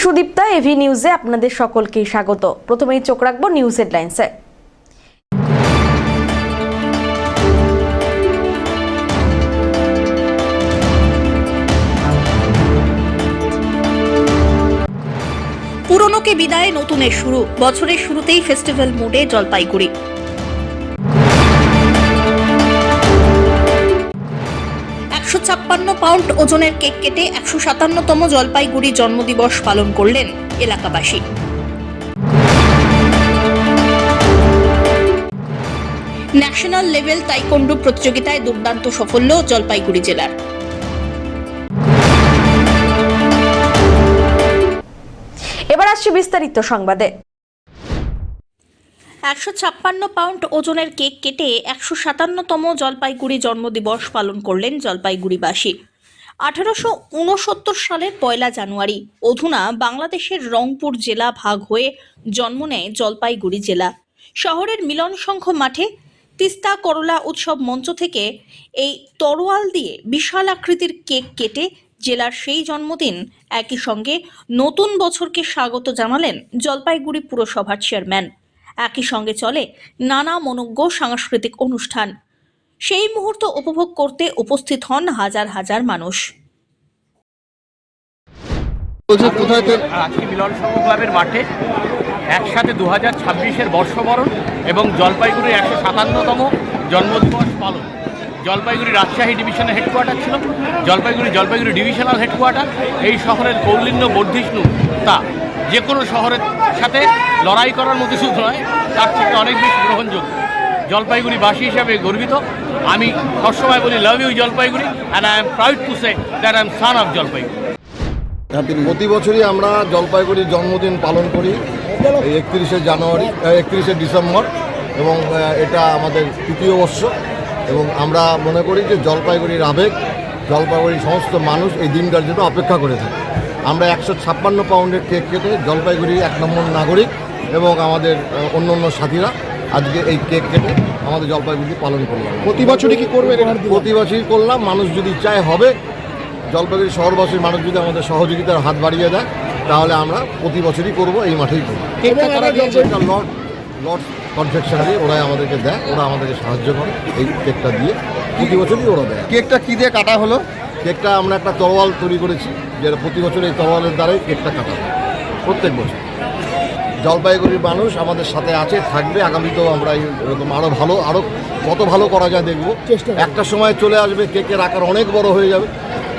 Sudipta, AV নিউজে আপনাদের সকলকে স্বাগত। প্রথমেই চোখ রাখবো নিউজ হেডলাইন্সে। পুরনোকে বিদায়, নতুনের শুরু। বছরের শুরুতেই ফেস্টিভ্যাল মোডে জলপাইগুড়ি। পাউন্ড ওজনের কেক কেটে 157তম জলপাইগুড়ি জন্মদিবস পালন করলেন এলাকাবাসী। ন্যাশনাল লেভেল তাইকোন্ডো প্রতিযোগিতায় দুর্দান্ত সাফল্য জলপাইগুড়ি জেলার। এবার আসছে বিস্তারিত সংবাদে। 156 পাউন্ড ওজনের কেক কেটে 157তম জলপাইগুড়ি জন্মদিবস পালন করলেন জলপাইগুড়িবাসী। 1869 সালের 1 জানুয়ারি অধুনা বাংলাদেশের রংপুর জেলা ভাগ হয়ে জন্ম নেয় জলপাইগুড়ি জেলা। শহরের মিলন সংঘ মাঠে তিস্তা করলা উৎসব মঞ্চ থেকে এই তরোয়াল দিয়ে বিশাল আকৃতির কেক কেটে জেলার সেই জন্মদিন একই সঙ্গে নতুন বছরকে স্বাগত জানালেন জলপাইগুড়ি পুরসভার চেয়ারম্যান। একই সঙ্গে চলে নানা মনোজ্ঞ সাংস্কৃতিক অনুষ্ঠান। সেই মুহূর্ত উপভোগ করতে উপস্থিত হন হাজার হাজার মানুষ। আজকে মিলন সংঘ ক্লাবের মাঠে একসাথে 2026-এর বর্ষবরণ এবং জলপাইগুড়ির 157তম জন্মদিবস পালন। জলপাইগুড়ি রাজশাহী ডিভিশনের হেডকোয়ার্টার ছিল, জলপাইগুড়ি ডিভিশনাল হেডকোয়ার্টার। এই শহরের কৌলিন্য বর্ধিষ্ণু তা যে কোনো শহরের সাথে লড়াই করার মতো শুধু নয়, তার থেকে অনেক বেশি গ্রহণযোগ্য। জলপাইগুড়িবাসী হিসাবে গর্বিত। আমি সবসময় বলি love you Jalpaiguri, and I am proud to say that I am son of Jalpaiguri. প্রতি বছরই আমরা জলপাইগুড়ির জন্মদিন পালন করি 31শে ডিসেম্বর, এবং এটা আমাদের তৃতীয় বর্ষ। এবং আমরা মনে করি যে জলপাইগুড়ির আবেগ, জলপাইগুড়ির সমস্ত মানুষ এই দিনটার জন্য অপেক্ষা করে থাকে। আমরা 156 পাউন্ডের কেক কেটে জলপাইগুড়ি 1 নম্বর নাগরিক এবং আমাদের অন্য সাথীরা আজকে এই কেক কেটে আমাদের জলপাইগুড়ি পালন করলাম। প্রতি বছরই কি করবে? প্রতি বছরই করলাম। মানুষ যদি চায় হবে, জলপাইগুড়ি শহরবাসীর মানুষ যদি আমাদের সহযোগিতার হাত বাড়িয়ে দেয় তাহলে আমরা প্রতি বছরই করব, এই মাঠেই করবো। লর্ড কনফেকশনারি ওরাই আমাদেরকে দেয়, ওরা আমাদেরকে সাহায্য করে এই কেকটা দিয়ে। প্রতি বছরই ওরা দেয়। কেকটা কি দিয়ে কাটা হলো? কেকটা আমরা একটা তরোয়াল তৈরি করেছি, যেটা প্রতি বছর এই তরোয়ালের দ্বারাই কেকটা কাটা হয় প্রত্যেক বছর। জলপাইগুড়ির মানুষ আমাদের সাথে আছে, থাকবে। আগামীতেও আমরা এরকম আরও কত ভালো করা যায় দেখবো। একটা সময় চলে আসবে কেকের আকার অনেক বড় হয়ে যাবে,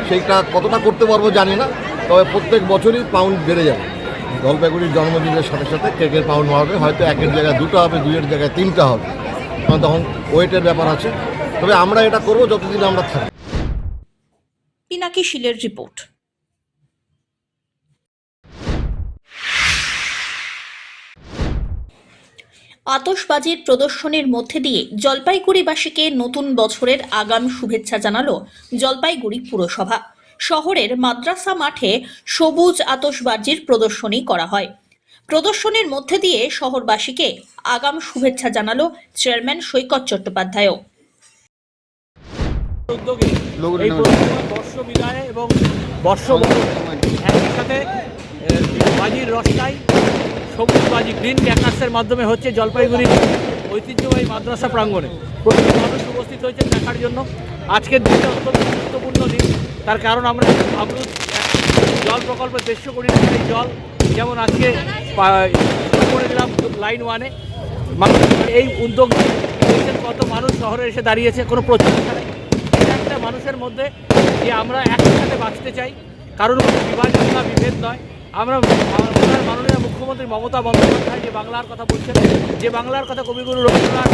সেইটা কতটা করতে পারবো জানি না, তবে প্রত্যেক বছরই পাউন্ড বেড়ে যাবে। জলপাইগুড়ির জন্মদিনের সাথে সাথে কেকের পাউন্ড বাড়বে, হয়তো 1-এর জায়গায় 2টা হবে, 2-এর জায়গায় 3টা হবে, তখন ওয়েটের ব্যাপার আছে। তবে আমরা এটা করবো যতদিন আমরা থাকি। পিনাকি শিলের রিপোর্ট। আতশবাজির প্রদর্শনীর মধ্যে দিয়ে জলপাইগুড়িবাসীকে নতুন বছরের আগাম শুভেচ্ছা জানালো জলপাইগুড়ি পুরসভা। শহরের মাদ্রাসা মাঠে সবুজ আতশবাজির প্রদর্শনী করা হয়। প্রদর্শনীর মধ্যে দিয়ে শহরবাসীকে আগাম শুভেচ্ছা জানালো চেয়ারম্যান সৈকত চট্টোপাধ্যায়। এই বর্ষ বিদায় এবং বর্ষ একই সাথে বাজির রসটাই সবুজ বাজি গ্রিন ক্যাকার্সের মাধ্যমে হচ্ছে জলপাইগুড়ির ঐতিহ্যবাহী মাদ্রাসা প্রাঙ্গণে। প্রচুর মানুষ উপস্থিত হয়েছেন দেখার জন্য। আজকের দিনটা অত্যন্ত গুরুত্বপূর্ণ দিন, তার কারণ আমরা ভাবলুত জল প্রকল্পের দৃশ্য করি। এই জল যেমন আজকে করে দিলাম লাইন 1-এ, মানুষ এই উদ্যোগ দেখছেন কত মানুষ শহরে এসে দাঁড়িয়েছে, কোনো প্রচেষ্টা নেই। এটা একটা মানুষের মধ্যে যে আমরা একসাথে বাঁচতে চাই, কারোর মধ্যে বিভাজন না বিভেদ নয়। আমরা মাননীয় মুখ্যমন্ত্রী মমতা বন্দ্যোপাধ্যায় যে বাংলার কথা বলছেন, যে বাংলার কথা কবিগুরু রবীন্দ্রনাথ,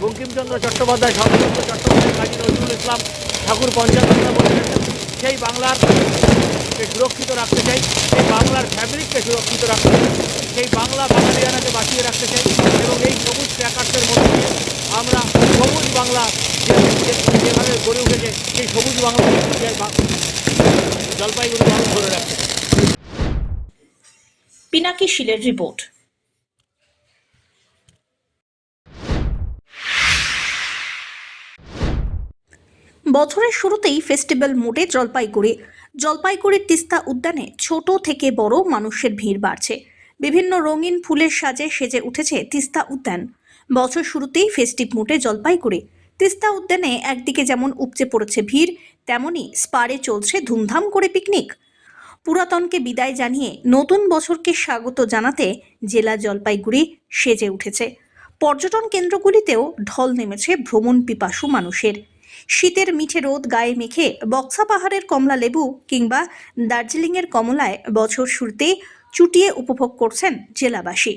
বঙ্কিমচন্দ্র চট্টোপাধ্যায়, শরৎচন্দ্র চট্টোপাধ্যায়, কাজী নজরুল ইসলাম, ঠাকুর পঞ্চানন্দ বলেছেন, সেই বাংলারকে সুরক্ষিত রাখতে চাই, সেই বাংলার ফ্যাব্রিককে সুরক্ষিত রাখতে চাই, সেই বাংলা বাঙালিয়ানাকে বাঁচিয়ে রাখতে চাই। এবং এই সবুজ ক্র্যাকার্সের মধ্যে দিয়ে আমরা সবুজ বাংলা যেভাবে গড়ে উঠেছে, সেই সবুজ বাংলা জলপাইগুড়ি মানুষ ধরে রাখতে চাই। পিনাকি শিলের রিপোর্ট। বছরের শুরুতেই ফেস্টিভ্যাল মোডে জলপাইগুড়ি। জলপাইগুড়ির তিস্তা উদ্যানে ছোট থেকে বড় মানুষের ভিড় বাড়ছে। বিভিন্ন রঙিন ফুলের সাজে সেজে উঠেছে তিস্তা উদ্যান। বছর শুরুতেই ফেস্টিভ মুডে জলপাইগুড়ি। তিস্তা উদ্যানে একদিকে যেমন উপচে পড়েছে ভিড়, তেমনি স্পারে চলছে ধুমধাম করে পিকনিক। পুরাতনকে বিদায় জানিয়ে নতুন বছরকে স্বাগত জানাতে জেলা জলপাইগুড়ি সেজে উঠেছে। পর্যটন কেন্দ্রগুলিতেও ঢল নেমেছে ভ্রমণ পিপাসু মানুষের। শীতের মিঠে রোদ গায়ে মেখে বক্সা পাহাড়ের কমলা লেবু কিংবা দার্জিলিংয়ের কমলায় বছর শুরুতেই চুটিয়ে উপভোগ করছেন জেলাবাসী।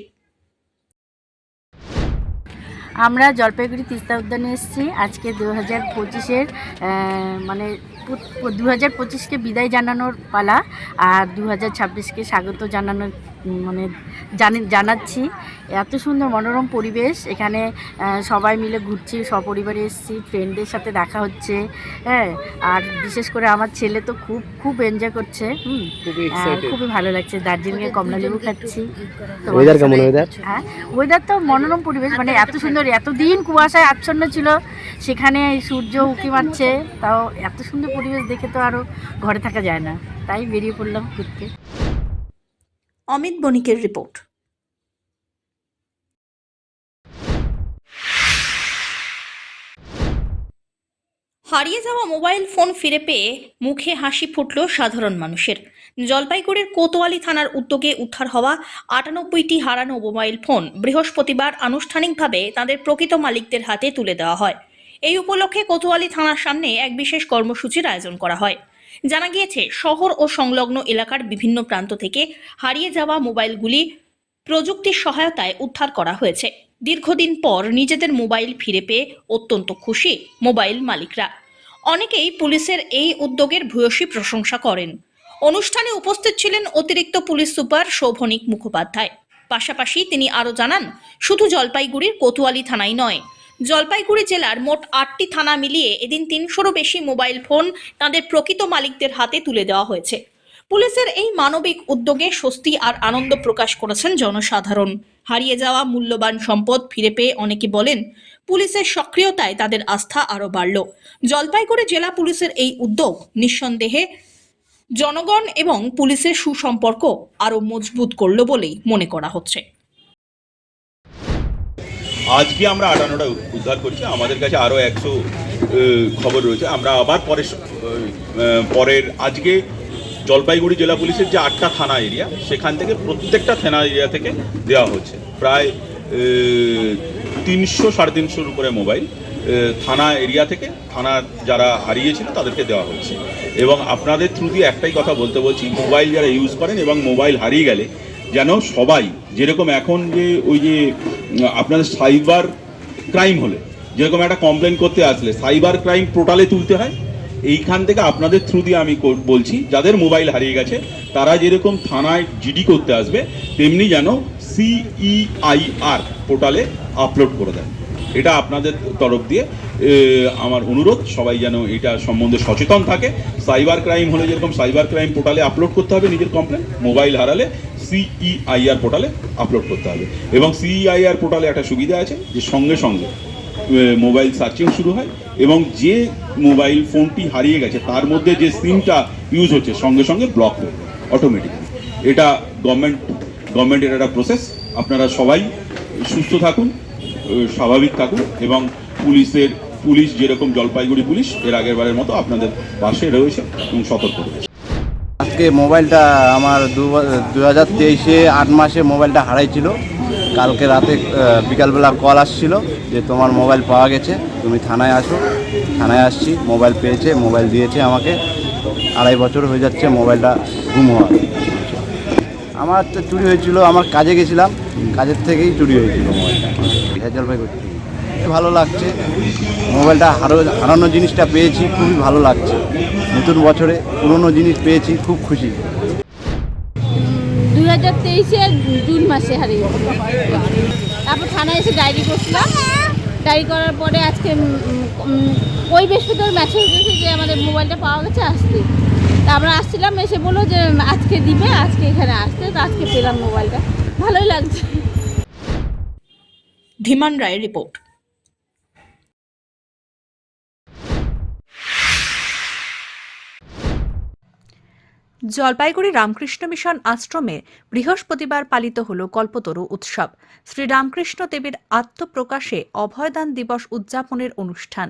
আমরা জলপাইগুড়ি তিস্তা উদ্যানে এসেছি আজকে 2025-এর মানে 2025কে বিদায় জানানোর পালা, আর 2026কে স্বাগত জানানোর জানাচ্ছি। এত সুন্দর মনোরম পরিবেশ, এখানে সবাই মিলে ঘুরছি, সপরিবারে এসেছি, ফ্রেন্ডদের সাথে দেখা হচ্ছে। হ্যাঁ, আর বিশেষ করে আমার ছেলে তো খুব এনজয় করছে। খুবই ভালো লাগছে। দার্জিলিংয়ে কমলা লেবু খাচ্ছি। ওয়েদার কেমন? হ্যাঁ, ওয়েদার তো মনোরম পরিবেশ, মানে এত সুন্দর। এতদিন কুয়াশায় আচ্ছন্ন ছিল, সেখানে সূর্য উঁকি মারছে, তাও এত সুন্দর পরিবেশ দেখে তো আরও ঘরে থাকা যায় না, তাই বেরিয়ে পড়লাম ঘুরতে। অমিত বণিকের রিপোর্ট। হারিয়ে যাওয়া মোবাইল ফোন ফিরে পেয়ে মুখে হাসি ফুটল সাধারণ মানুষের। জলপাইগুড়ির কোতোয়ালি থানার উদ্যোগে উদ্ধার হওয়া ৯৮টি হারানো মোবাইল ফোন বৃহস্পতিবার আনুষ্ঠানিকভাবে তাদের প্রকৃত মালিকদের হাতে তুলে দেওয়া হয়। এই উপলক্ষে কোতোয়ালি থানার সামনে এক বিশেষ কর্মসূচির আয়োজন করা হয়। জানা গিয়েছে, শহর ও সংলগ্ন এলাকার বিভিন্ন প্রান্ত থেকে হারিয়ে যাওয়া মোবাইলগুলি প্রযুক্তির সহায়তায় উদ্ধার করা হয়েছে। দীর্ঘদিন পর নিজেদের মোবাইল ফিরে পেয়ে অত্যন্ত খুশি মোবাইল মালিকরা। অনেকেই পুলিশের এই উদ্যোগের ভূয়সী প্রশংসা করেন। অনুষ্ঠানে উপস্থিত ছিলেন অতিরিক্ত পুলিশ সুপার শোভনিক মুখোপাধ্যায়। পাশাপাশি তিনি আরও জানান, শুধু জলপাইগুড়ির কোতোয়ালি থানাই নয়, জলপাইগুড়ি জেলার মোট 8টি থানা মিলিয়ে এদিন 300রও বেশি মোবাইল ফোন তাদের প্রকৃত মালিকদের হাতে তুলে দেওয়া হয়েছে। পুলিশের এই মানবিক উদ্যোগে স্বস্তি আর আনন্দ প্রকাশ করেছেন জনসাধারণ। হারিয়ে যাওয়া মূল্যবান সম্পদ ফিরে পেয়ে অনেকে বলেন, পুলিশের সক্রিয়তায় তাদের আস্থা আরও বাড়ল। জলপাইগুড়ি জেলা পুলিশের এই উদ্যোগ নিঃসন্দেহে জনগণ এবং পুলিশের সুসম্পর্ক আরও মজবুত করল বলেই মনে করা হচ্ছে। আজকে আমরা 58টা উদ্ধার করছি। আমাদের কাছে আরও 100 খবর রয়েছে। আমরা আবার পরের আজকে জলপাইগুড়ি জেলা পুলিশের যে 8টা থানা এরিয়া, সেখান থেকে প্রত্যেকটা থানা এরিয়া থেকে দেওয়া হচ্ছে প্রায় 300-350 উপরে মোবাইল থানা এরিয়া থেকে, থানার যারা হারিয়েছিল তাদেরকে দেওয়া হচ্ছে। এবং আপনাদের থ্রু দিয়ে একটাই কথা বলতে বলছি, মোবাইল যারা ইউজ করেন এবং মোবাইল হারিয়ে গেলে যেন সবাই, যেরকম এখন যে ওই যে আপনাদের সাইবার ক্রাইম হলে যেরকম একটা কমপ্লেন করতে আসলে সাইবার ক্রাইম পোর্টালে তুলতে হয়, এইখান থেকে আপনাদের থ্রু দিয়ে আমি বলছি, যাদের মোবাইল হারিয়ে গেছে তারা যেরকম থানায় জিডি করতে আসবে, তেমনি যেন CEIR পোর্টালে আপলোড করে দেয়। এটা আপনাদের তরফ দিয়ে আমার অনুরোধ, সবাই যেন এটা সম্বন্ধে সচেতন থাকে। সাইবার ক্রাইম হলে যেরকম সাইবার ক্রাইম পোর্টালে আপলোড করতে হবে নিজের কমপ্লেন, মোবাইল হারালে CEIR পোর্টালে আপলোড করতে হবে। এবং CEIR পোর্টালে একটা সুবিধা আছে যে সঙ্গে সঙ্গে মোবাইল সার্চিং শুরু হয়, এবং যে মোবাইল ফোনটি হারিয়ে গেছে তার মধ্যে যে সিমটা ইউজ হচ্ছে সঙ্গে সঙ্গে ব্লক হয়ে যায় অটোমেটিক্যালি। এটা গভর্নমেন্টের একটা প্রসেস। আপনারা সবাই সুস্থ থাকুন, স্বাভাবিক থাকুন, এবং পুলিশ যেরকম জলপাইগুড়ি পুলিশ এর আগের বারের মতো আপনাদের পাশে রয়েছে এবং সতর্ক রয়েছে। আজকে মোবাইলটা আমার 2023-এ 8 মাসে মোবাইলটা হারাইছিল। কালকে রাতে বিকালবেলা কল আসছিল যে তোমার মোবাইল পাওয়া গেছে, তুমি থানায় আসো। থানায় আসছি, মোবাইল পেয়েছে, মোবাইল দিয়েছে আমাকে। 2.5 বছর হয়ে যাচ্ছে মোবাইলটা গুম হওয়া। আমার তো চুরি হয়েছিল, আমার কাজে গেছিলাম, কাজের থেকেই চুরি হয়েছিল মোবাইলটা। জলপাইগুড়ি ভালো লাগছে, মোবাইলটা হারানো জিনিসটা পেয়েছি, খুবই ভালো লাগছে। নতুন বছরে পুরনো জিনিস পেয়েছি, খুব খুশি। 2023-এ জুন মাসে হারিয়ে, তারপর থানায় এসে ডায়েরি করছিলাম। ডায়েরি করার পরে আজকে ওই বৃহস্পতিবার মেসেজ দিয়েছে যে আমাদের মোবাইলটা পাওয়া গেছে, আসতে। তা আমরা আসছিলাম, এসে বললো যে আজকে দিবে, আজকে এখানে আসতে। তো আজকে পেলাম মোবাইলটা, ভালোই লাগছে। ধীমান রায়ের রিপোর্ট। জলপাইগুড়ি রামকৃষ্ণ মিশন আশ্রমে বৃহস্পতিবার পালিত হল কল্পতরু উৎসব। শ্রী রামকৃষ্ণ দেবের আত্মপ্রকাশে অভয়দান দিবস উদযাপনের অনুষ্ঠান।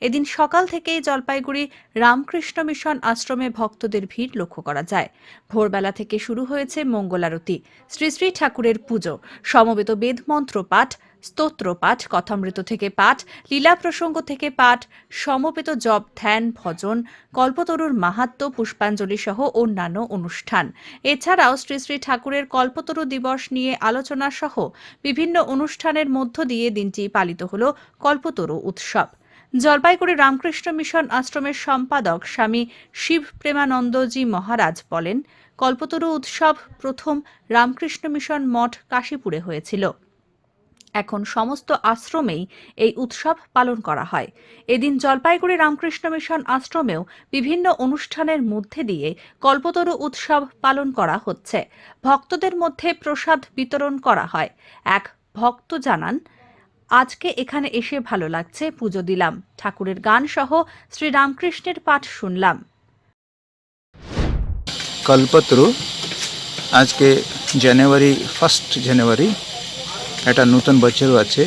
এদিন সকাল থেকেই জলপাইগুড়ি রামকৃষ্ণ মিশন আশ্রমে ভক্তদের ভিড় লক্ষ্য করা যায়। ভোরবেলা থেকে শুরু হয়েছে মঙ্গলারতি, শ্রী শ্রী ঠাকুরের পুজো, সমবেত বেদমন্ত্র পাঠ, স্তোত্র পাঠ, কথামৃত থেকে পাঠ, লীলা প্রসঙ্গ থেকে পাঠ, সমবেত জপ, ধ্যান, ভজন, কল্পতরুর মাহাত্ম্য, পুষ্পাঞ্জলি সহ অন্যান্য অনুষ্ঠান। এছাড়াও শ্রী শ্রী ঠাকুরের কল্পতরু দিবস নিয়ে আলোচনা সহ বিভিন্ন অনুষ্ঠানের মধ্য দিয়ে দিনটি পালিত হল কল্পতরু উৎসব। জলপাইগুড়ি রামকৃষ্ণ মিশন আশ্রমের সম্পাদক স্বামী শিব প্রেমানন্দজি মহারাজ বলেন, কল্পতরু উৎসব প্রথম রামকৃষ্ণ মিশন মঠ কাশীপুরে হয়েছিল। এখন সমস্ত আশ্রমেই এই উৎসব পালন করা হয়। এদিন জলপাইগুড়ি রামকৃষ্ণ মিশন আশ্রমেও বিভিন্ন অনুষ্ঠানের মধ্যে দিয়ে কল্পতরু উৎসব পালন করা হচ্ছে। ভক্তদের মধ্যে প্রসাদ বিতরণ করা হয়। এক ভক্ত জানান, আজকে এখানে এসে ভালো লাগছে, পুজো দিলাম, ঠাকুরের গান সহ শ্রী রামকৃষ্ণের পাঠ শুনলাম। কল্পতরু আজকে জানুয়ারি 1 জানুয়ারি একটা নতুন বছরও আছে।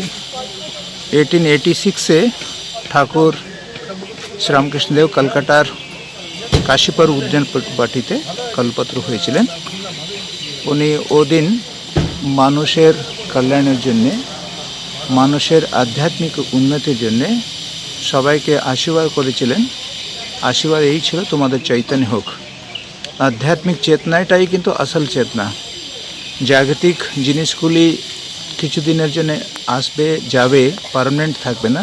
1886-এ ঠাকুর শ্রীরামকৃষ্ণদেব কলকাতার কাশীপুর উদ্যান বাটিতে কল্পতরু হয়েছিলেন। উনি ওদিন মানুষের কল্যাণের জন্যে, মানুষের আধ্যাত্মিক উন্নতির জন্যে সবাইকে আশীর্বাদ করেছিলেন। আশীর্বাদ এই ছিল, তোমাদের চৈতন্য হোক। আধ্যাত্মিক চেতনাটাই কিন্তু আসল চেতনা। জাগতিক জিনিসগুলি কিছুদিনের জন্য আসবে যাবে, পার্মানেন্ট থাকবে না।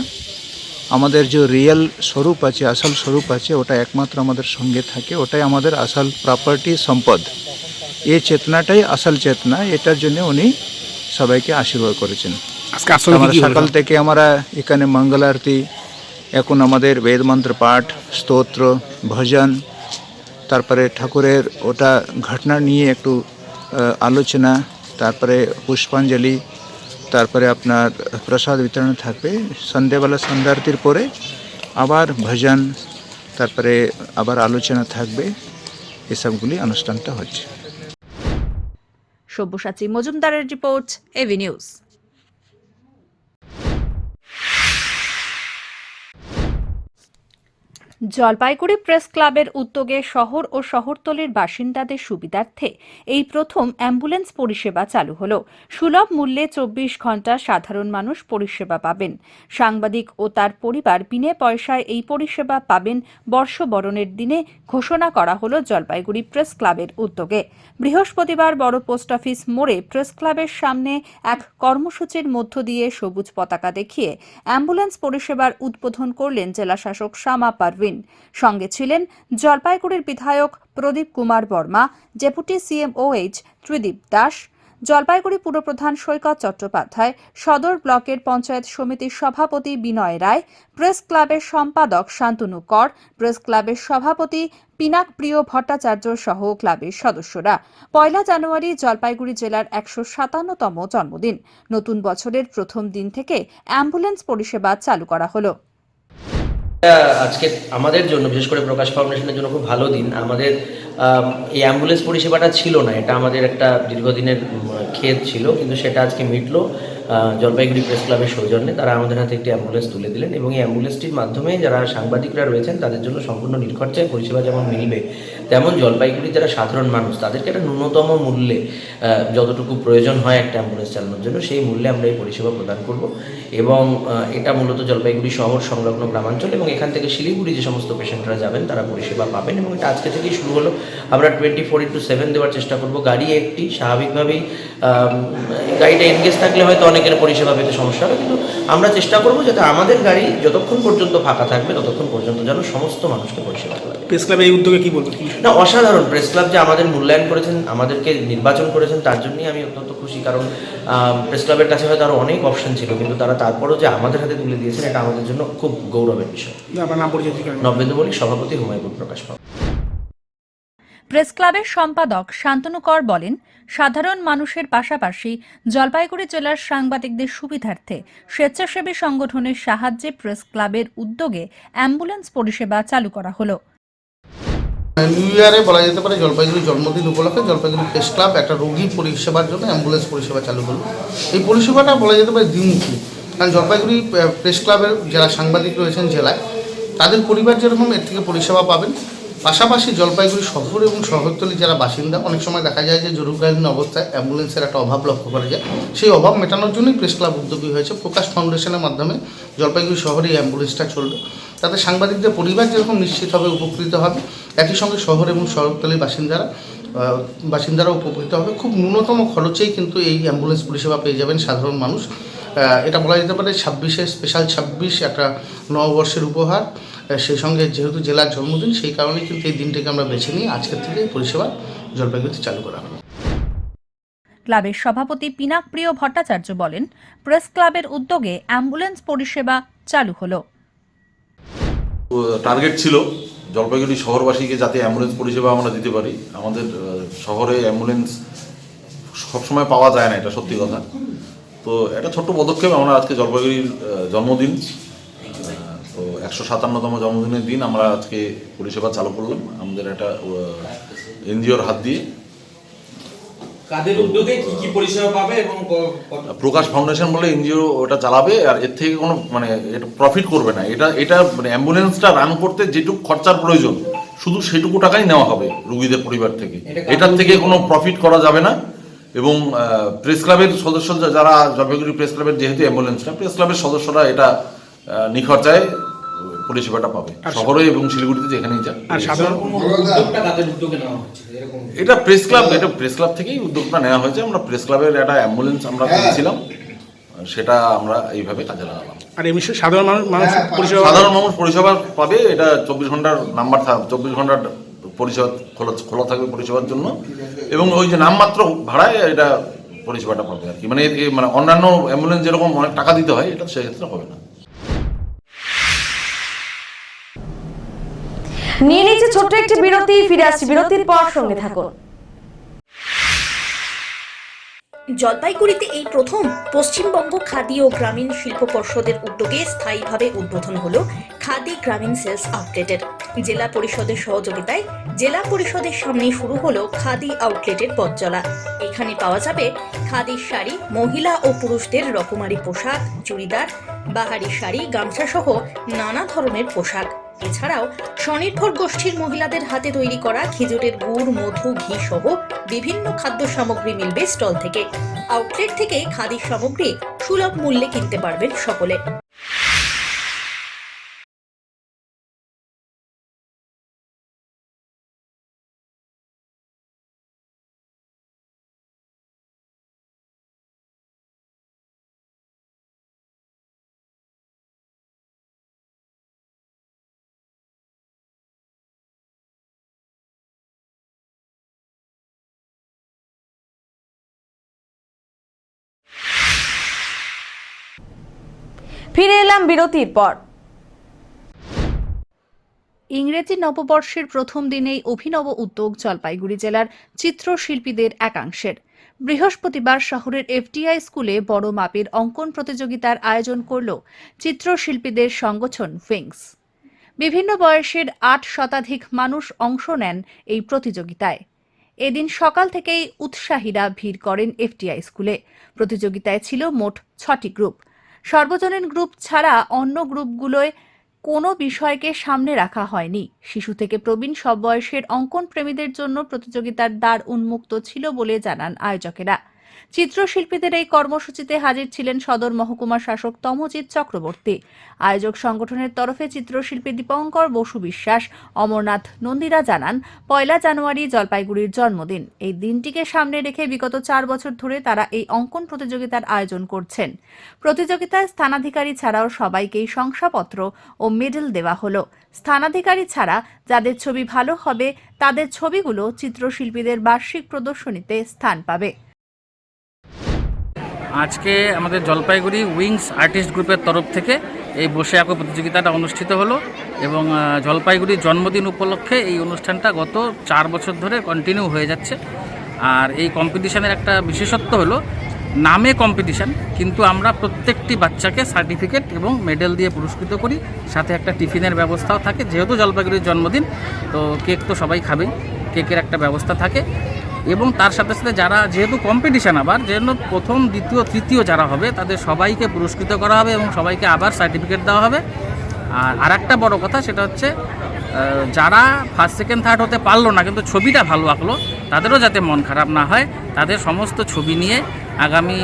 আমাদের যে রিয়েল স্বরূপ আছে, আসল স্বরূপ আছে, ওটা একমাত্র আমাদের সঙ্গে থাকে, ওটাই আমাদের আসল প্রপার্টি, সম্পদ। এই চেতনাটাই আসল চেতনা। এটার জন্য উনি সবাইকে আশীর্বাদ করেছেন। আমরা সকাল থেকে আমরা এখানে মঙ্গল আরতি, এখন আমাদের বেদমন্ত্র পাঠ, স্তোত্র, ভজন, তারপরে ঠাকুরের ওটা ঘটনা নিয়ে একটু আলোচনা, তারপরে পুষ্পাঞ্জলি, তারপরে আপনার প্রসাদ বিতরণ থাকবে। সন্ধ্যেবেলা সন্ধ্যা আরতির পরে আবার ভজন, তারপরে আবার আলোচনা থাকবে। এসবগুলি অনুষ্ঠানটা হচ্ছে। সব্যসাচী মজুমদারের report, AV news. Jalpaiguri press ক্লাবের উদ্যোগে শহর ও শহরতলির বাসিন্দাদের সুবিধার্থে এই প্রথম অ্যাম্বুলেন্স পরিষেবা চালু হলো। সুলভ মূল্যে 24 ঘন্টা সাধারণ মানুষ পরিষেবা পাবেন। সাংবাদিক ও তার পরিবার বিনে পয়সায় এই পরিষেবা পাবেন বর্ষবরণের দিনে ঘোষণা করা হলো জলপাইগুড়ি প্রেস ক্লাবের উদ্যোগে। বৃহস্পতিবার বড় পোস্ট অফিস মোড়ে প্রেস ক্লাবের সামনে এক কর্মসূচির মধ্য দিয়ে সবুজ পতাকা দেখিয়ে অ্যাম্বুলেন্স পরিষেবার উদ্বোধন করলেন জেলাশাসক শামা পারভিন। সঙ্গে ছিলেন জলপাইগুড়ির বিধায়ক প্রদীপ কুমার বর্মা, ডেপুটি CMOH ত্রিদীপ দাস, জলপাইগুড়ি পুরপ্রধান সৈকত চট্টোপাধ্যায়, সদর ব্লকের পঞ্চায়েত সমিতির সভাপতি বিনয় রায়, প্রেস ক্লাবের সম্পাদক শান্তনু কর, প্রেস ক্লাবের সভাপতি পিনাক প্রিয় ভট্টাচার্য সহ ক্লাবের সদস্যরা। 1 জানুয়ারি জলপাইগুড়ি জেলার 157তম জন্মদিন। নতুন বছরের প্রথম দিন থেকে অ্যাম্বুলেন্স পরিষেবা চালু করা হলো। আজকে আমাদের জন্য, বিশেষ করে প্রকাশ ফাউন্ডেশনের জন্য খুব ভালো দিন। আমাদের এই অ্যাম্বুলেন্স পরিষেবাটা ছিল না, এটা আমাদের একটা দীর্ঘদিনের খেদ ছিল, কিন্তু সেটা আজকে মিটলো জলপাইগুড়ি প্রেস ক্লাবের সৌজন্যে। তারা আমাদের হাতে একটি অ্যাম্বুলেন্স তুলে দিলেন এবং এই অ্যাম্বুলেন্সটির মাধ্যমে যারা সাংবাদিকরা রয়েছেন তাদের জন্য সম্পূর্ণ নির্খরচায় পরিষেবা যেমন মিলবে, তেমন জলপাইগুড়ির যারা সাধারণ মানুষ তাদেরকে একটা ন্যূনতম মূল্যে যতটুকু প্রয়োজন হয় একটা অ্যাম্বুলেন্স চালানোর জন্য, সেই মূল্যে আমরা এই পরিষেবা প্রদান করব। এবং এটা মূলত জলপাইগুড়ি শহর সংলগ্ন গ্রামাঞ্চল এবং এখান থেকে শিলিগুড়ি যে সমস্ত পেশেন্টরা যাবেন তারা পরিষেবা পাবেন। এবং এটা আজকে থেকেই শুরু হলো। আমরা 24/7 দেওয়ার চেষ্টা করব। গাড়ি একটি, স্বাভাবিকভাবেই গাড়িটা এনগেজ থাকলে হয়তো অনেকের পরিষেবা পেতে সমস্যা হবে, কিন্তু আমরা চেষ্টা করব যাতে আমাদের গাড়ি যতক্ষণ পর্যন্ত ফাঁকা থাকবে ততক্ষণ পর্যন্ত যেন সমস্ত মানুষকে পরিষেবা দেওয়া যায়। প্রেস ক্লাবে এই উদ্যোগে কি বলবো? না, অসাধারণ। প্রেস ক্লাব যে আমাদের মূল্যায়ন করেছেন, আমাদেরকে নির্বাচন করেছেন, তার জন্যই আমি অত্যন্ত খুশি। কারণ প্রেস ক্লাবের কাছে হয়তো আরও অনেক অপশন ছিল, কিন্তু তারা তারপরও যে আমাদের হাতে তুলে দিয়েছেন এটা আমাদের জন্য খুব গৌরবের বিষয়। আপনার নাম পরিচয়? নবেন্দু বলি, সভাপতি, হুমায়ুন প্রকাশ। প্রেস ক্লাবের সম্পাদক শান্তনু কর বলেন, সাধারণ মানুষের পাশাপাশি জলপাইগুড়ি জেলার সাংবাদিকদের সুবিধার্থে স্বেচ্ছাসেবী সংগঠনের সাহায্যে প্রেস ক্লাবের উদ্যোগে অ্যাম্বুলেন্স পরিষেবা চালু করা হলো। নিউ ইয়ারে বলা যেতে পারে জলপাইগুড়ির জন্মদিন উপলক্ষে জলপাইগুড়ি প্রেস ক্লাব একটা রোগী পরিষেবার জন্য অ্যাম্বুলেন্স পরিষেবা চালু করলো। এই পরিষেবাটা বলা যেতে পারে দ্বিমুখী, কারণ জলপাইগুড়ি প্রেস ক্লাবের যারা সাংবাদিক রয়েছেন জেলায় তাদের পরিবার যেরকম এর থেকে পরিষেবা পাবেন, পাশাপাশি জলপাইগুড়ি শহর এবং শহরতলির যারা বাসিন্দা অনেক সময় দেখা যায় যে জরুরিকালীন অবস্থায় অ্যাম্বুলেন্সের একটা অভাব লক্ষ্য করা যায়। সেই অভাব মেটানোর জন্যই প্রেস ক্লাব উদ্যোগী হয়েছে। প্রকাশ ফাউন্ডেশনের মাধ্যমে জলপাইগুড়ি শহরে এই অ্যাম্বুলেন্সটা চলবে। তাতে সাংবাদিকদের পরিবার যেরকম নিশ্চিত হবে, উপকৃত হবে, একই সঙ্গে শহর এবং শহরতলির বাসিন্দারা উপকৃত হবে। খুব ন্যূনতম খরচেই কিন্তু এই অ্যাম্বুলেন্স পরিষেবা পেয়ে যাবেন সাধারণ মানুষ। এটা বলা যেতে পারে 26 স্পেশাল 26 একটা নববর্ষের উপহার। সেই সঙ্গে যেহেতু জেলার জন্মদিন, সেই কারণেই কিন্তু এই দিনটাকে আমরা বেছে নিই আজকের থেকে পরিষেবা জলপাইগুড়িতে চালু করা হলো। ক্লাবের সভাপতি পিনাকপ্রিয় ভট্টাচার্য বলেন, প্রেস ক্লাবের উদ্যোগে অ্যাম্বুলেন্স পরিষেবা চালু হলো। টার্গেট ছিল জলপাইগুড়ি শহরবাসীকে যাতে অ্যাম্বুলেন্স পরিষেবা আমরা দিতে পারি। আমাদের শহরে অ্যাম্বুলেন্স সবসময় পাওয়া যায় না, এটা সত্যি কথা। তো একটা ছোট্ট পদক্ষেপ, আমরা আজকে জলপাইগুড়ির জন্মদিন, তো 157তম জন্মদিনের দিন আমরা আজকে পরিষেবা চালু করলাম আমাদের একটা এনজিওর হাত দিয়ে। কাদের উদ্যোগে কি পরিষেবা পাবে এবং প্রকাশ ফাউন্ডেশন বলে এনজিও ওটা চালাবে, আর এর থেকে কোনো এটা প্রফিট করবে না। এটা অ্যাম্বুলেন্সটা রান করতে যেটুকু খরচার প্রয়োজন শুধু সেটুকু টাকাই নেওয়া হবে রুগীদের পরিবার থেকে। এটার থেকে কোনো প্রফিট করা যাবে না। এবং প্রেস ক্লাবের সদস্য যারা জলপাইগুড়ি প্রেস ক্লাবের যেহেতু অ্যাম্বুলেন্সটা, প্রেস ক্লাবের সদস্যরা এটা নিখরচায় পরিষেবাটা পাবে শহরে এবং শিলিগুড়িতে যেখানেই যান। এটা প্রেস ক্লাব থেকেই উদ্যোগটা নেওয়া হয়েছে। আমরা প্রেস ক্লাবের একটা অ্যাম্বুলেন্স আমরা পেয়েছিলাম, সেটা আমরা এইভাবে কাজে লাগালাম। আর এমনি সাধারণ মানুষ পরিষেবা পাবে। এটা 24 ঘন্টার নাম্বার, 24 ঘন্টার পরিষেবা খোলা থাকবে পরিষেবার জন্য, এবং ওই যে নামমাত্র ভাড়ায় এটা পরিষেবাটা পাবে আর কি। মানে অন্যান্য অ্যাম্বুলেন্স যেরকম অনেক টাকা দিতে হয়, এটা সেক্ষেত্রে হবে না। নিয়ে নিচ্ছে ছোট্ট একটি বিরতি, ফিরে আসছি বিরতির পর, সঙ্গে থাকুন। জলপাইগুড়িতে এই প্রথম পশ্চিমবঙ্গ খাদি ও গ্রামীণ শিল্প পর্ষদের উদ্যোগে স্থায়ীভাবে উদ্বোধন হলো খাদি গ্রামীণ সেলস আউটলেটের। জেলা পরিষদের সহযোগিতায় জেলা পরিষদের সামনে শুরু হলো খাদি আউটলেটের পথ চলা। এখানে পাওয়া যাবে খাদির শাড়ি, মহিলা ও পুরুষদের রকমারি পোশাক, চুড়িদার, বাহারি শাড়ি, গামছা সহ নানা ধরনের পোশাক। এছাড়াও স্বনির্ভর গোষ্ঠীর মহিলাদের হাতে তৈরি করা খেজুরের গুড়, মধু, ঘি সহ বিভিন্ন খাদ্য সামগ্রী মিলবে স্টল থেকে। আউটলেট থেকে খাদির সামগ্রী সুলভ মূল্যে কিনতে পারবেন সকলে। ফিরে এলাম বিরতির পর। ইংরেজি নববর্ষের প্রথম দিনেই অভিনব উদ্যোগ জলপাইগুড়ি জেলার চিত্রশিল্পীদের একাংশের। বৃহস্পতিবার শহরের এফটিআই স্কুলে বড় মাপের অঙ্কন প্রতিযোগিতার আয়োজন করল চিত্রশিল্পীদের সংগঠন উইংস। বিভিন্ন বয়সের 8 শতাধিক মানুষ অংশ নেন এই প্রতিযোগিতায়। এদিন সকাল থেকেই উৎসাহীরা ভিড় করেন এফটিআই স্কুলে। প্রতিযোগিতায় ছিল মোট 6টি গ্রুপ। সর্বজনীন গ্রুপ ছাড়া অন্য গ্রুপগুলোয় কোনো বিষয়কে সামনে রাখা হয়নি। শিশু থেকে প্রবীণ সব বয়সের অঙ্কন প্রেমীদের জন্য প্রতিযোগিতার দ্বার উন্মুক্ত ছিল বলে জানান আয়োজকেরা। চিত্রশিল্পীদের এই কর্মসূচিতে হাজির ছিলেন সদর মহকুমা শাসক তমজিৎ চক্রবর্তী। আয়োজক সংগঠনের তরফে চিত্রশিল্পী দীপঙ্কর বসু বিশ্বাস, অমরনাথ নন্দীরা জানান, 1 জানুয়ারি জলপাইগুড়ির জন্মদিন। এই দিনটিকে সামনে রেখে বিগত 4 বছর ধরে তারা এই অঙ্কন প্রতিযোগিতার আয়োজন করছেন। প্রতিযোগিতায় স্থানাধিকারী ছাড়াও সবাইকেই শংসাপত্র ও মেডেল দেওয়া হলো। স্থানাধিকারী ছাড়া যাদের ছবি ভালো হবে তাদের ছবিগুলো চিত্রশিল্পীদের বার্ষিক প্রদর্শনীতে স্থান পাবে। আজকে আমাদের জলপাইগুড়ি উইংস আর্টিস্ট গ্রুপের তরফ থেকে এই বসে আঁকো প্রতিযোগিতাটা অনুষ্ঠিত হলো, এবং জলপাইগুড়ির জন্মদিন উপলক্ষে এই অনুষ্ঠানটা গত 4 বছর ধরে কন্টিনিউ হয়ে যাচ্ছে। আর এই কম্পিটিশনের একটা বিশেষত্ব হলো নামে কম্পিটিশান, কিন্তু আমরা প্রত্যেকটি বাচ্চাকে সার্টিফিকেট এবং মেডেল দিয়ে পুরস্কৃত করি, সাথে একটা টিফিনের ব্যবস্থাও থাকে। যেহেতু জলপাইগুড়ির জন্মদিন, তো কেক তো সবাই খাবেই, কেকের একটা ব্যবস্থা থাকে। এবং তার সাথে সাথে যারা, যেহেতু কম্পিটিশান, আবার যেন প্রথম, দ্বিতীয়, তৃতীয় যারা হবে তাদের সবাইকে পুরস্কৃত করা হবে এবং সবাইকে আবার সার্টিফিকেট দেওয়া হবে। আর একটা বড় কথা, সেটা হচ্ছে যারা ফার্স্ট সেকেন্ড থার্ড হতে পারলো না কিন্তু ছবিটা ভালো আঁকলো, তাদেরও যাতে মন খারাপ না হয়, তাদের সমস্ত ছবি নিয়ে আগামী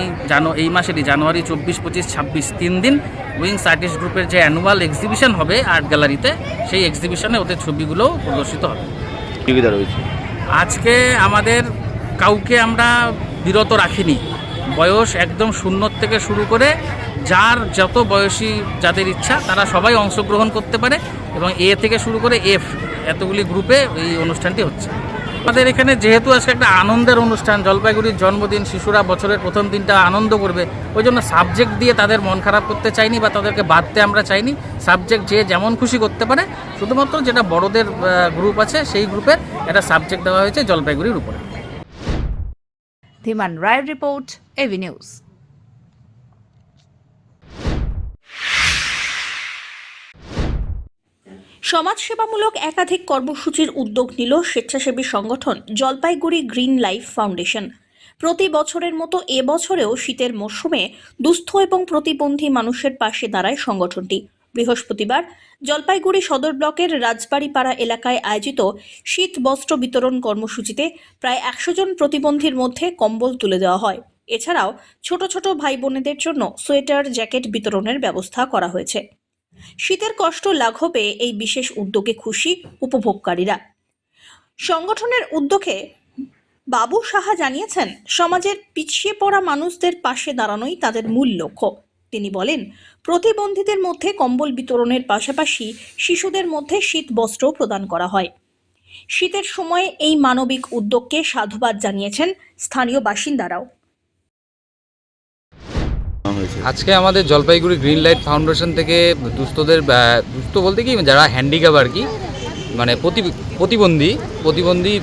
এই মাসেরই জানুয়ারি 24, 25, 26 3 দিন উইংস আর্টিস্ট গ্রুপের যে অ্যানুয়াল এক্সিবিশন হবে আর্ট গ্যালারিতে, সেই এক্সিবিশনে ওদের ছবিগুলোও প্রদর্শিত হবে। সুবিধা রয়েছে। আজকে আমাদের কাউকে আমরা বিরত রাখিনি। বয়স একদম 0 থেকে শুরু করে যার যত বয়সী যাদের ইচ্ছা তারা সবাই অংশগ্রহণ করতে পারে, এবং এ থেকে শুরু করে এফ এতগুলি গ্রুপে এই অনুষ্ঠানটি হচ্ছে। আমাদের এখানে যেহেতু আজকে একটা আনন্দের অনুষ্ঠান, জলপাইগুড়ির জন্মদিন, শিশুরা বছরের প্রথম দিনটা আনন্দ করবে, ওই জন্য সাবজেক্ট দিয়ে তাদের মন খারাপ করতে চাইনি বা তাদেরকে বাদতে আমরা চাইনি। সাবজেক্ট যে যেমন খুশি করতে পারে, শুধুমাত্র যেটা বড়দের গ্রুপ আছে সেই গ্রুপের একটা সাবজেক্ট দেওয়া হয়েছে জলপাইগুড়ির উপরে। ধীমান রায়ের রিপোর্ট, এভি নিউজ। সমাজসেবামূলক একাধিক কর্মসূচির উদ্যোগ নিল স্বেচ্ছাসেবী সংগঠন জলপাইগুড়ি গ্রিন লাইফ ফাউন্ডেশন। প্রতি বছরের মতো এবছরেও শীতের মরশুমে দুস্থ এবং প্রতিবন্ধী মানুষের পাশে দাঁড়ায় সংগঠনটি। বৃহস্পতিবার জলপাইগুড়ি সদর ব্লকের রাজবাড়িপাড়া এলাকায় আয়োজিত শীত বস্ত্র বিতরণ কর্মসূচিতে প্রায় 100 জন প্রতিবন্ধীর মধ্যে কম্বল তুলে দেওয়া হয়। এছাড়াও ছোট ছোট ভাই বোনেদের জন্য সোয়েটার, জ্যাকেট বিতরণের ব্যবস্থা করা হয়েছে। শীতের কষ্ট লাঘবে এই বিশেষ উদ্যোগে খুশি উপভোগকারীরা। সংগঠনের উদ্যোগে বাবু সাহা জানিয়েছেন, সমাজের পিছিয়ে পড়া মানুষদের পাশে দাঁড়ানোই তাদের মূল লক্ষ্য। তিনি বলেন, প্রতিবন্ধীদের মধ্যে কম্বল বিতরণের পাশাপাশি শিশুদের মধ্যে শীত বস্ত্র প্রদান করা হয়। শীতের সময়ে এই মানবিক উদ্যোগকে সাধুবাদ জানিয়েছেন স্থানীয় বাসিন্দারাও। আজকে আমাদের জলপাইগুড়ি গ্রিন লাইট ফাউন্ডেশন থেকে দুস্থদের, দুস্থ বলতে কি যারা হ্যান্ডিক্যাপ আর কি, মানে প্রতিবন্ধী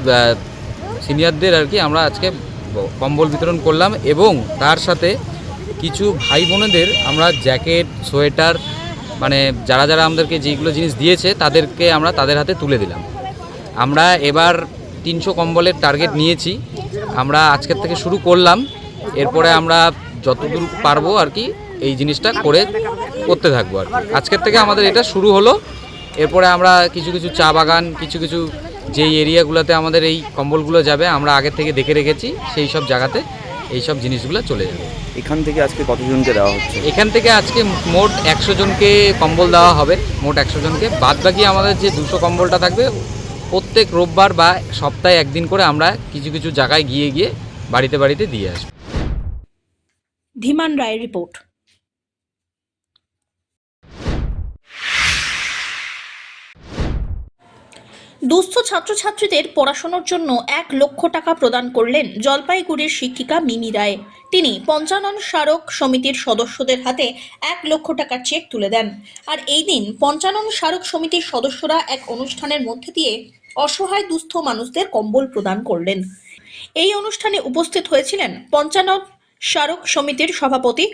সিনিয়রদের আর কি, আমরা আজকে কম্বল বিতরণ করলাম এবং তার সাথে কিছু ভাই বোনেদের আমরা জ্যাকেট, সোয়েটার, মানে যারা যারা আমাদেরকে যেগুলো জিনিস দিয়েছে তাদেরকে আমরা তাদের হাতে তুলে দিলাম। আমরা এবার 300 কম্বলের টার্গেট নিয়েছি। আমরা আজকের থেকে শুরু করলাম, এরপরে আমরা যতদূর পারবো আর কি এই জিনিসটা করতে থাকবো আর কি। আজকের থেকে আমাদের এটা শুরু হলো। এরপরে আমরা কিছু কিছু চা বাগান, কিছু কিছু যেই এরিয়াগুলোতে আমাদের এই কম্বলগুলো যাবে আমরা আগের থেকে দেখে রেখেছি, সেই সব জায়গাতে এই সব জিনিসগুলো চলে যাবে। এখান থেকে আজকে কতজনকে দেওয়া হচ্ছে? এখান থেকে আজকে মোট 100 জনকে কম্বল দেওয়া হবে, মোট 100 জনকে। বাদ বাকি আমাদের যে 200 কম্বলটা থাকবে, প্রত্যেক রোববার বা সপ্তাহে একদিন করে আমরা কিছু কিছু জায়গায় গিয়ে বাড়িতে বাড়িতে দিয়ে আসবো। ধীমান রায়ের রিপোর্ট। দুস্থ ছাত্রছাত্রীদের পড়াশোনার জন্য 1 লক্ষ টাকা প্রদান করলেন জলপাইগুড়ির শিক্ষিকা মিমি রায়। তিনি পঞ্চানন স্মারক সমিতির সদস্যদের হাতে 1 লক্ষ টাকার চেক তুলে দেন। আর এই দিন পঞ্চানন স্মারক সমিতির সদস্যরা এক অনুষ্ঠানের মধ্যে দিয়ে অসহায় দুস্থ মানুষদের কম্বল প্রদান করলেন। এই অনুষ্ঠানে উপস্থিত হয়েছিলেন পঞ্চানন স্মারক সমিতির সভাপতি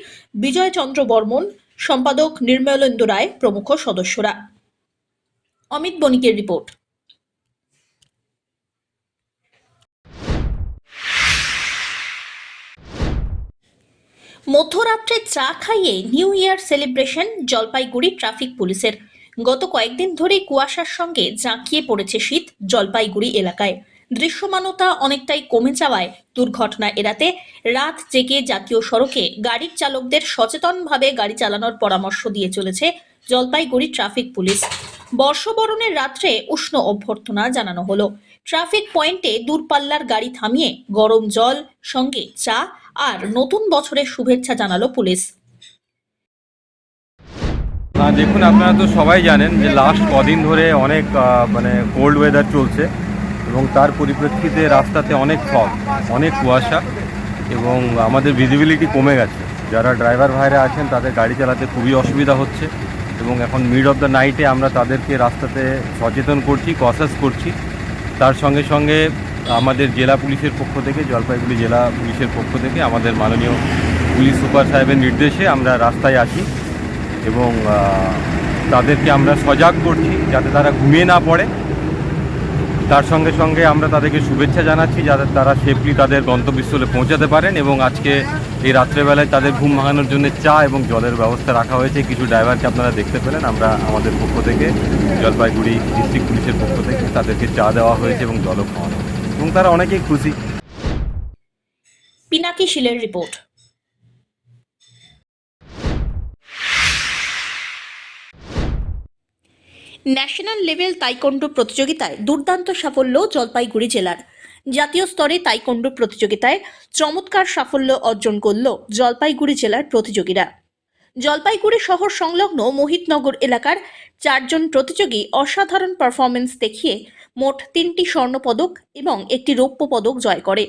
বিজয় চন্দ্র বর্মন, সম্পাদক নির্মলেন্দু রায় প্রমুখ সদস্যরা। অমিত বণিকের রিপোর্ট। মধ্যরাত্রে চা খাইয়ে new year celebration Jalpaiguri traffic পুলিশের। গত কয়েকদিন ধরে কুয়াশার সঙ্গে জাঁকিয়ে পড়েছে শীত জলপাইগুড়ি এলাকায়। দৃশ্যমানতা অনেকটাই কমে যাওয়ায় দুর্ঘটনা এড়াতে রাত জেগে জাতীয় সড়কে গাড়ির চালকদের সচেতনভাবে গাড়ি চালানোর পরামর্শ দিয়ে চলেছে জলপাইগুড়ি ট্রাফিক পুলিশ। বর্ষবরণের রাত্রে উষ্ণ অভ্যর্থনা জানানো হলো। ট্রাফিক পয়েন্টে দূরপাল্লার গাড়ি থামিয়ে গরম জল, সঙ্গে চা আর নতুন বছরের শুভেচ্ছা জানালো পুলিশ। দেখুন, আপনারা তো সবাই জানেন যে লাস্ট কদিন ধরে অনেক কোল্ড ওয়েদার চলছে এবং তার পরিপ্রেক্ষিতে রাস্তাতে অনেক ফগ, অনেক কুয়াশা এবং আমাদের ভিজিবিলিটি কমে গেছে। যারা ড্রাইভার ভাইরা আছেন তাদের গাড়ি চালাতে খুবই অসুবিধা হচ্ছে এবং এখন মিড অফ দ্য নাইটে আমরা তাদেরকে রাস্তাতে সচেতন করছি, কসাস করছি। তার সঙ্গে সঙ্গে আমাদের জেলা পুলিশের পক্ষ থেকে, জলপাইগুড়ি জেলা পুলিশের পক্ষ থেকে আমাদের মাননীয় পুলিশ সুপার সাহেবের নির্দেশে আমরা রাস্তায় আছি এবং তাদেরকে আমরা সজাগ করছি যাতে তারা ঘুমিয়ে না পড়ে। তার সঙ্গে সঙ্গে আমরা তাদেরকে শুভেচ্ছা জানাচ্ছি যাতে তারা সেফলি তাদের গন্তব্যস্থলে পৌঁছাতে পারেন এবং আজকে এই রাত্রেবেলায় তাদের ঘুম ভাঙানোর জন্য চা এবং জলের ব্যবস্থা রাখা হয়েছে। কিছু ড্রাইভারকে আপনারা দেখতে পেলেন, আমরা আমাদের পক্ষ থেকে জলপাইগুড়ি ডিস্ট্রিক্ট পুলিশের পক্ষ থেকে তাদেরকে চা দেওয়া হয়েছে এবং জলও খাওয়ানো হয়েছে এবং তারা অনেকেই খুশি। পিনাকি শীলের রিপোর্ট। ন্যাশনাল লেভেল তাইকোন্ডো প্রতিযোগিতায় দুর্দান্ত সাফল্য জলপাইগুড়ি জেলার। জাতীয় স্তরে তাইকোন্ডো প্রতিযোগিতায় চমৎকার সাফল্য অর্জন করল জলপাইগুড়ি জেলার প্রতিযোগীরা। জলপাইগুড়ি শহর সংলগ্ন মোহিতনগর এলাকার 4 জন প্রতিযোগী অসাধারণ পারফরমেন্স দেখিয়ে মোট 3টি স্বর্ণপদক এবং একটি রৌপ্য পদক জয় করে।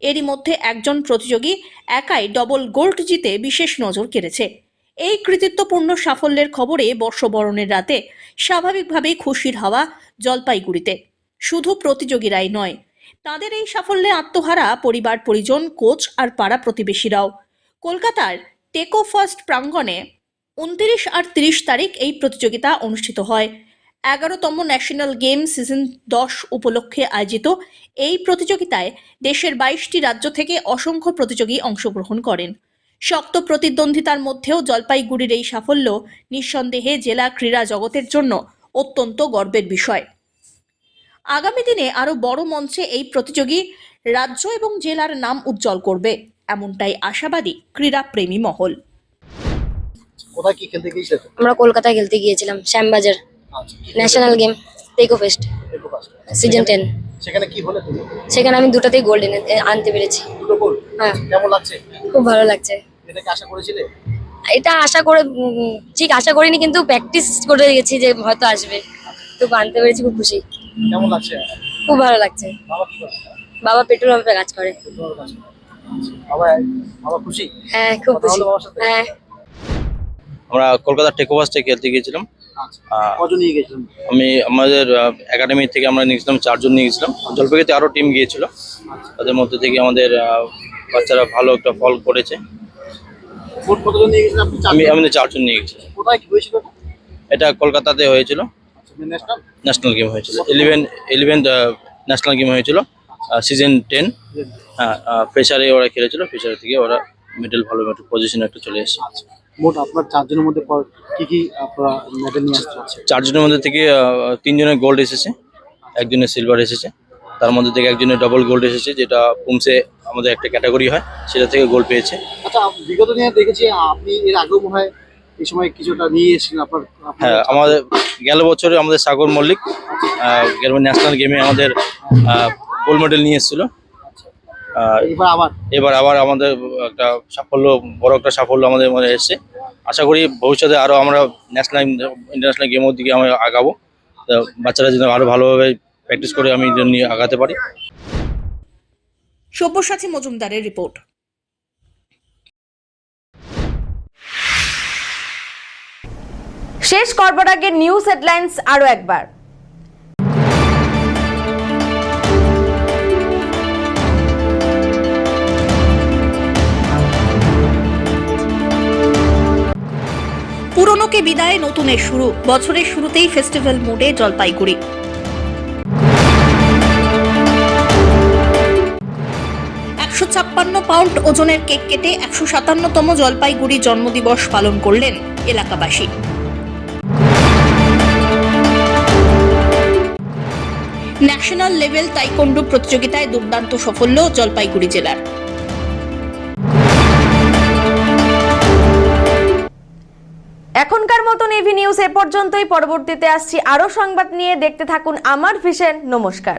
এরই মধ্যে একজন প্রতিযোগী একাই ডবল গোল্ড জিতে বিশেষ নজর কেড়েছে। এই কৃতিত্বপূর্ণ সাফল্যের খবরে বর্ষবরণের রাতে স্বাভাবিকভাবেই খুশির হাওয়া জলপাইগুড়িতে। শুধু প্রতিযোগীরাই নয়, তাদের এই সাফল্যে আত্মহারা পরিবার পরিজন, কোচ আর পাড়া প্রতিবেশীরাও। কলকাতার টেকো ফার্স্ট প্রাঙ্গণে 29 আর 30 তারিখ এই প্রতিযোগিতা অনুষ্ঠিত হয়। 11তম ন্যাশনাল গেম সিজন 10 উপলক্ষে আয়োজিত এই প্রতিযোগিতায় দেশের 22টি রাজ্য থেকে অসংখ্য প্রতিযোগী অংশগ্রহণ করেন। শক্ত প্রতিদ্বন্দ্বিতার মধ্যেও জলপাইগুড়ির এই সাফল্য নিঃসন্দেহে জেলা ক্রীড়া জগতের জন্য অত্যন্ত গর্বের বিষয়। আগামী দিনে আরও বড় মঞ্চে এই প্রতিযোগী রাজ্য এবং জেলার নাম উজ্জ্বল করবে, এমনটাই আশাবাদী ক্রীড়াপ্রেমী মহল। কোথায় কি খেলতে গিয়েছিলে? আমরা কলকাতায় খেলতে গিয়েছিলাম, শ্যামবাজার ন্যাশনাল গেম টেকো ফেস্ট সিজন 10। সেখানে কি হলো তুমি? সেখানে আমি দুটাতেই গোল্ড আনতে পেরেছি। দুটো গোল? হ্যাঁ। কেমন লাগছে? খুব ভালো লাগছে। এটা কি আশা করেছিলে? এটা আশা করে ঠিক আশা করিনি, কিন্তু প্র্যাকটিস করে গেছি যে হয়তো আসবে, তো আনতে পেরেছি, খুব খুশি। কেমন লাগছে? খুব ভালো লাগছে। বাবা কি করে? বাবা পেট্রোল পাম্পে কাজ করে। বাবা খুশি? হ্যাঁ, খুব খুশি। হ্যাঁ, আমরা কলকাতা টেকো ফার্স্টে খেলতে গিয়েছিলাম। কজন নিয়ে গেছিলেন? আমি আমাদের একাডেমি থেকে আমরা নিয়ে গেছিলাম 4 জন নিয়ে গেছিলাম। জলপাইগুড়িতে আরও টিম গিয়েছিল, তাদের মধ্যে থেকে আমাদের বাচ্চারা ভালো একটা ফল করেছে। মোট কতজন নিয়ে গেছিলেন আপনি? আমি 4 জন নিয়ে গেছি। কোথায় কি হয়েছিল? এটা কলকাতাতে হয়েছিল, ন্যাশনাল গেম হয়েছিল। 11th ন্যাশনাল গেম হয়েছিল সিজন 10। হ্যাঁ, ফ্রেশারে ওরা খেলেছিল, ফ্রেশার থেকে ওরা মেডেল ভালো পজিশনে একটা চলে এসেছে। মোট আপনার 4 জনের মধ্যে কি কি আপনারা মেডেল নিয়ে আসছে? 4 জনের মধ্যে থেকে 3 জনের গোল্ড এসেছে, একজনের সিলভার এসেছে, তার মধ্যে থেকে একজনের ডবল গোল্ড এসেছে, যেটা পুমসে আমাদের একটা ক্যাটাগরি হয়, সেটা থেকে গোল্ড পেয়েছে। আচ্ছা, বিগত দিনে দেখেছি আপনি এর আগেও মনে হয় এই সময় কিছুটা নিয়ে এসেছেন আপনার। হ্যাঁ, আমাদের গেল বছরে আমাদের সাগর মল্লিক ন্যাশনাল গেমে আমাদের গোল্ড মেডেল নিয়ে এসেছিল। এবার আবার আমাদের একটা সাফল্য, বড় একটা সাফল্য আমাদের মধ্যে এসেছে। আশা করি ভবিষ্যতে আরও আমরা ন্যাশনাল ইন্টারন্যাশনাল গেমের দিকে আমরা আগাবো, তো বাচ্চারা যেন আরও ভালোভাবে প্র্যাকটিস করে আমি নিয়ে আগাতে পারি। সব্যসাচী মজুমদারের রিপোর্ট। শেষ করবার আগে নিউজ হেডলাইন্স আরো একবার। পুরনোকে বিদায়, নতুনের শুরু। বছরের শুরুতেই ফেস্টিভ্যাল মোডে জলপাইগুড়ি। 156 পাউন্ড ওজনের কেক কেটে 157তম জলপাইগুড়ি জন্মদিবস পালন করলেন এলাকাবাসী। ন্যাশনাল লেভেল তাইকোন্ডো প্রতিযোগিতায় দুর্দান্ত সাফল্য জলপাইগুড়ি জেলার। এখনকার মতন এভি নিউজ এ পর্যন্তই। পরবর্তীতে আসছি আরো সংবাদ নিয়ে, দেখতে থাকুন আমার ভিশন। নমস্কার।